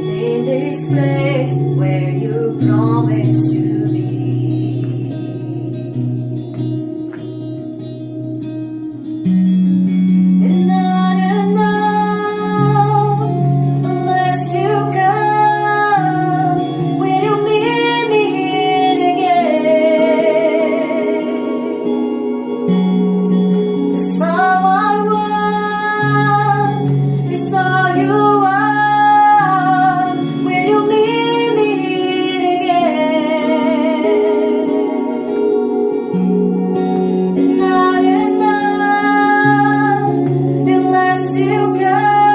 in this place where you promised to be. And not enough unless you come. Will you meet me here again? 'Cause all I want is all you are. Will you meet me here again? And not enough unless you come.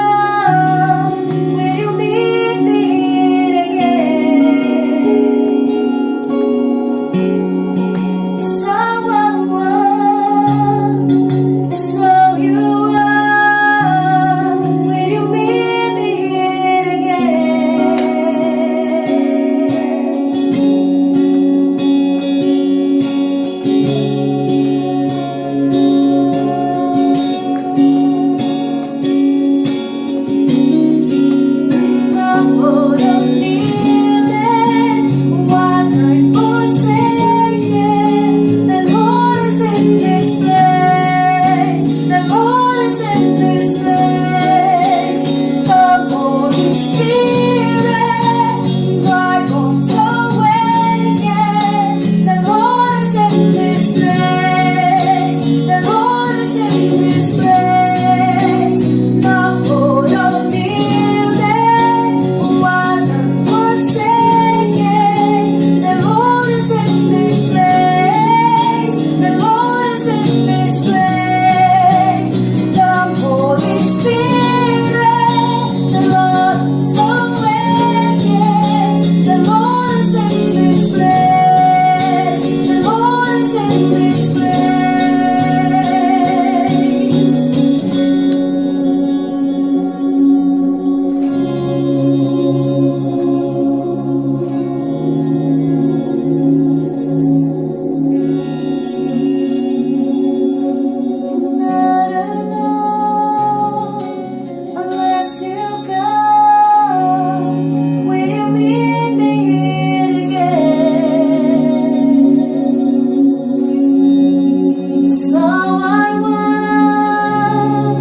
Will you meet me here again? It's all I want, it's all you are. Will you meet me here again? Enough for the minute was I forsaken. The Lord is in this place. The Lord is in this place. Come, Holy Spirit, dry bones awaken. The Lord is in this place. The Lord is in this place. Now for the minute was unforsaken. The Lord is in this place. The Lord is in this place. Come, Holy Spirit, the Lord is awaken. The Lord is in this place. The Lord is in this place. Not enough unless you come. Will you meet me here again? It's all I want,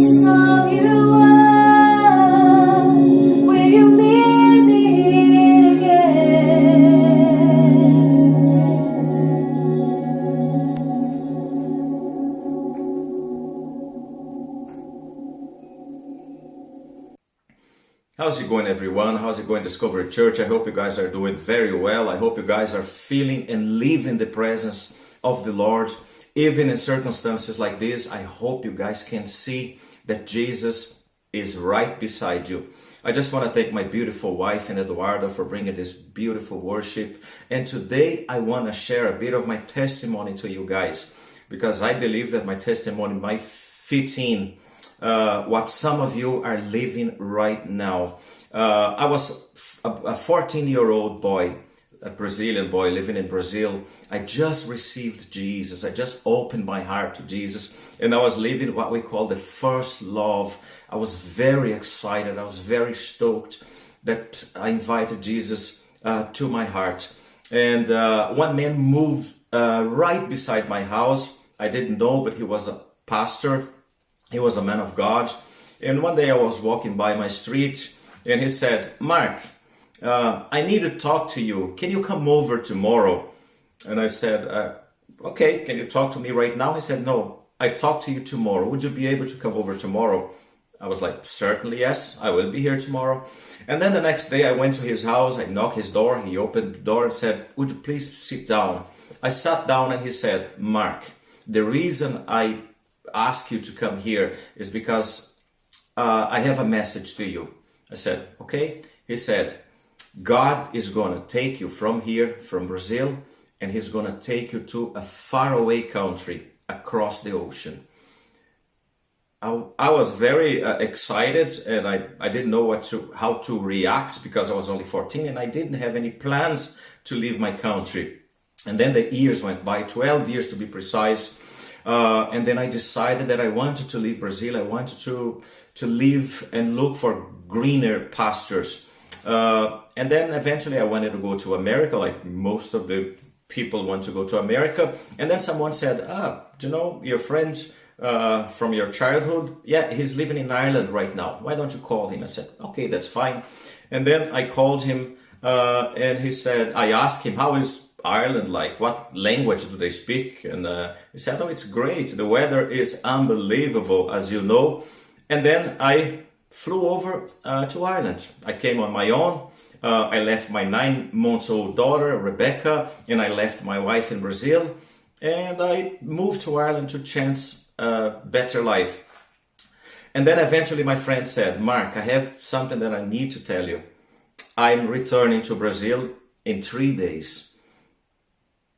it's all you are. Will you meet me here again? How's it going, everyone? How's it going, Discovery Church? I hope you guys are doing very well. I hope you guys are feeling and living the presence of the Lord. Even in circumstances like this, I hope you guys can see that Jesus is right beside you. I just want to thank my beautiful wife and Eduardo for bringing this beautiful worship. And today I want to share a bit of my testimony to you guys, because I believe that my testimony might fit in what some of you are living right now. I was a 14-year-old boy, a Brazilian boy living in Brazil. I just received Jesus. I just opened my heart to Jesus, and I was living what we call the first love. I was very excited. I was very stoked that I invited Jesus to my heart. And one man moved right beside my house. I didn't know, but he was a pastor. He was a man of God. And one day I was walking by my street, and he said, "Mark, I need to talk to you. Can you come over tomorrow?" And I said, "Okay, can you talk to me right now?" He said, "No, I talk to you tomorrow. Would you be able to come over tomorrow?" I was like, "Certainly, yes, I will be here tomorrow." And then the next day I went to his house. I knocked his door. He opened the door and said, "Would you please sit down?" I sat down, and he said, "Mark, the reason I ask you to come here is because I have a message to you." I said, "Okay." He said, "God is going to take you from here, from Brazil, and he's going to take you to a faraway country across the ocean." I was very excited, and I didn't know how to react, because I was only 14 and I didn't have any plans to leave my country. And then the years went by, 12 years to be precise. And then I decided that I wanted to leave Brazil. I wanted to live and look for greener pastures. And then eventually I wanted to go to America, like most of the people want to go to America. And then someone said, do you know your friend from your childhood? Yeah, he's living in Ireland right now. Why don't you call him? I said, okay, that's fine. And then I called him and he said, I asked him, how is Ireland like? What language do they speak? And he said, oh, it's great. The weather is unbelievable, as you know. And then I flew over to Ireland. I came on my own. I left my 9-month-old daughter, Rebecca, and I left my wife in Brazil. And I moved to Ireland to chance a better life. And then eventually my friend said, Mark, I have something that I need to tell you. I'm returning to Brazil in 3 days.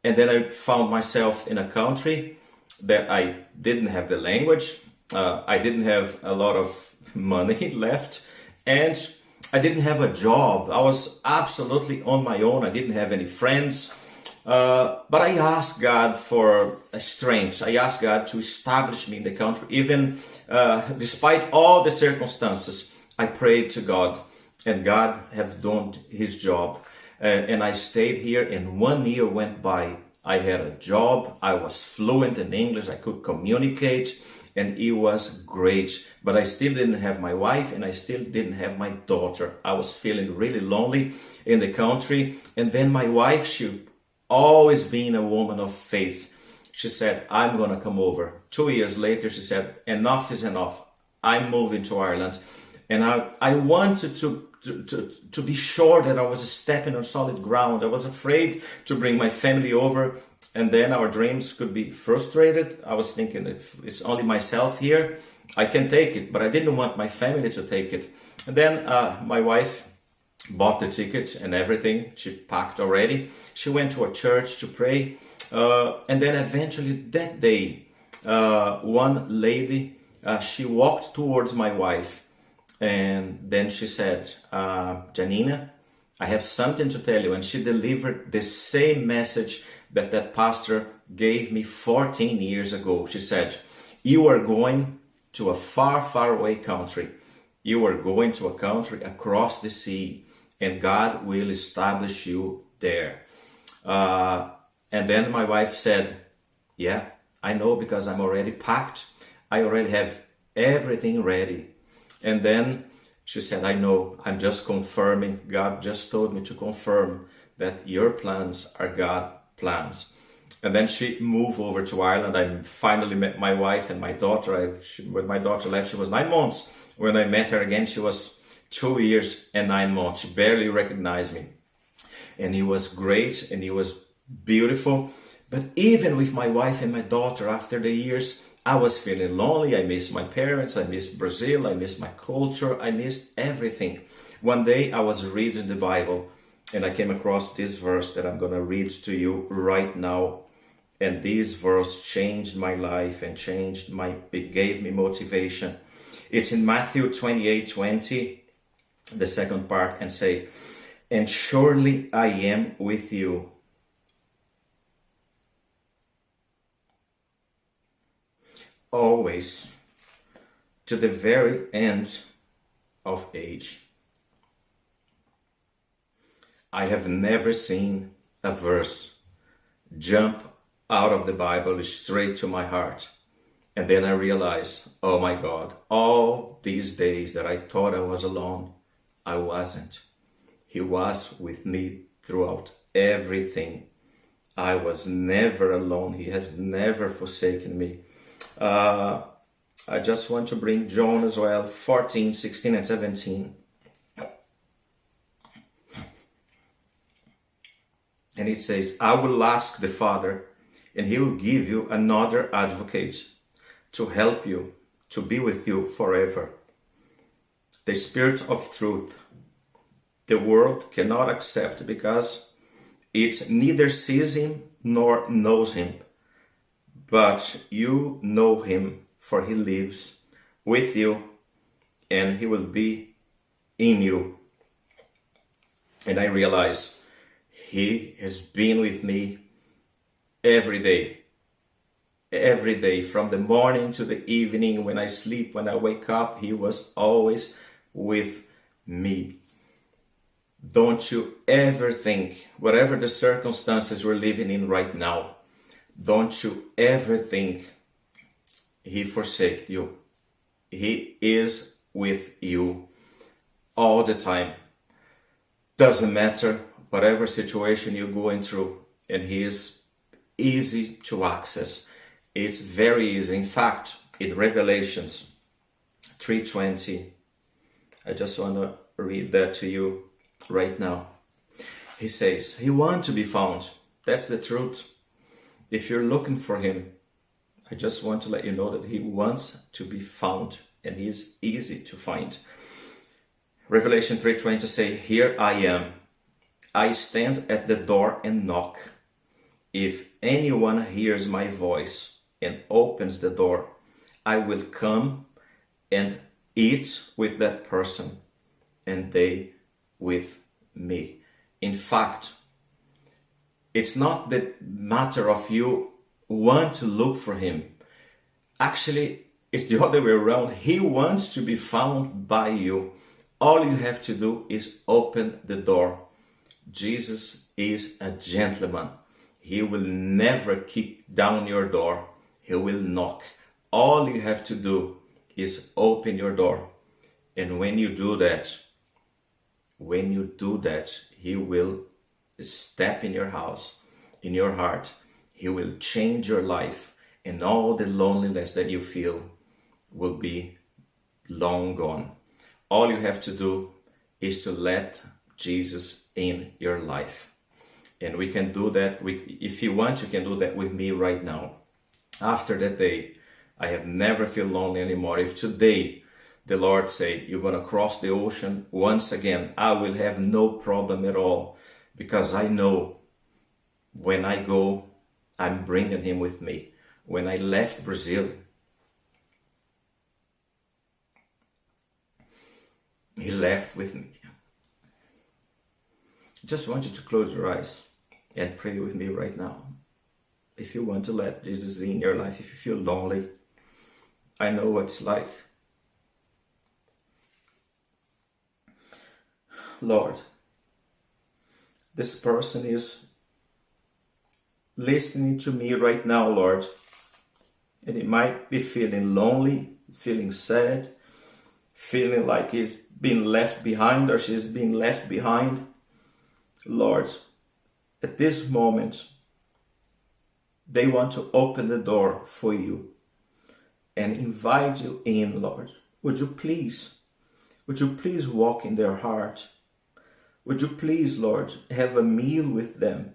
And then I found myself in a country that I didn't have the language. I didn't have a lot of money left. And I didn't have a job. I was absolutely on my own. I didn't have any friends. But I asked God for strength. I asked God to establish me in the country. Even despite all the circumstances, I prayed to God. And God have done his job. And I stayed here, and 1 year went by. I had a job. I was fluent in English. I could communicate. And it was great. But I still didn't have my wife, and I still didn't have my daughter. I was feeling really lonely in the country. And then my wife, she always been a woman of faith. She said, I'm going to come over. 2 years later, she said, enough is enough. I'm moving to Ireland. And I wanted to be sure that I was stepping on solid ground. I was afraid to bring my family over, and then our dreams could be frustrated. I was thinking, if it's only myself here, I can take it, but I didn't want my family to take it. And then my wife bought the ticket and everything. She packed already. She went to a church to pray. And then eventually that day, one lady, she walked towards my wife. And then she said, Janina, I have something to tell you. And she delivered the same message that pastor gave me 14 years ago. She said, you are going to a far, far away country. You are going to a country across the sea, and God will establish you there. And then my wife said, yeah, I know, because I'm already packed. I already have everything ready. And then she said, I know, I'm just confirming. God just told me to confirm that your plans are God plans. And then she moved over to Ireland. I finally met my wife and my daughter. When my daughter left, she was 9 months. When I met her again, she was 2 years and 9 months. She barely recognized me. And it was great and it was beautiful. But even with my wife and my daughter, after the years, I was feeling lonely. I missed my parents. I missed Brazil. I missed my culture. I missed everything. One day I was reading the Bible and I came across this verse that I'm going to read to you right now. And this verse changed my life and it gave me motivation. It's in Matthew 28:20, the second part, and say, and surely I am with you always, to the very end of age. I have never seen a verse jump out of the Bible straight to my heart. And then I realized, oh my God, all these days that I thought I was alone, I wasn't. He was with me throughout everything. I was never alone. He has never forsaken me. I just want to bring John as well, 14, 16, and 17. And it says, I will ask the Father, and he will give you another advocate to help you, to be with you forever. The Spirit of truth. The world cannot accept because it neither sees him nor knows him. But you know him, for he lives with you and he will be in you. And I realize he has been with me every day. every day, from the morning to the evening, when I sleep, when I wake up, he was always with me. Don't you ever think, whatever the circumstances we're living in right now, don't you ever think he forsaked you. He is with you all the time. Doesn't matter whatever situation you're going through, and he is easy to access. It's very easy. In fact, in Revelations 3:20, I just want to read that to you right now. He says, he wants to be found. That's the truth. If you're looking for him, I just want to let you know that he wants to be found, and he is easy to find. Revelation 3:20 say, here I am. I stand at the door and knock. If anyone hears my voice and opens the door, I will come and eat with that person, and they with me. In fact, it's not the matter of you want to look for him. Actually, it's the other way around. He wants to be found by you. All you have to do is open the door. Jesus is a gentleman. He will never kick down your door. He will knock. All you have to do is open your door. And when you do that, he will step in your house, in your heart. He will change your life, and all the loneliness that you feel will be long gone. All you have to do is to let Jesus in your life. And we can do that. If you want, you can do that with me right now. After that day, I have never feel lonely anymore. If today the Lord say, you're going to cross the ocean once again, I will have no problem at all, because I know when I go, I'm bringing him with me. When I left Brazil, he left with me. Just want you to close your eyes and pray with me right now. If you want to let Jesus in your life, if you feel lonely, I know what it's like. Lord, this person is listening to me right now, Lord, and he might be feeling lonely, feeling sad, feeling like he's been left behind or she's been left behind. Lord, at this moment, they want to open the door for you and invite you in, Lord. Would you please walk in their heart? Would you please, Lord, have a meal with them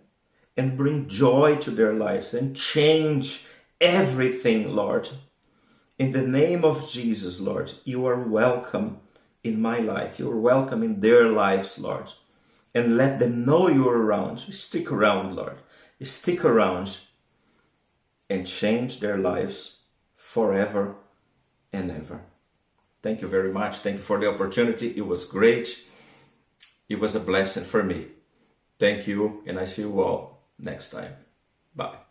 and bring joy to their lives and change everything, Lord. In the name of Jesus, Lord, you are welcome in my life. You are welcome in their lives, Lord. And let them know you're around. Stick around, Lord. Stick around and change their lives forever and ever. Thank you very much. Thank you for the opportunity. It was great. It was a blessing for me. Thank you, and I see you all next time. Bye.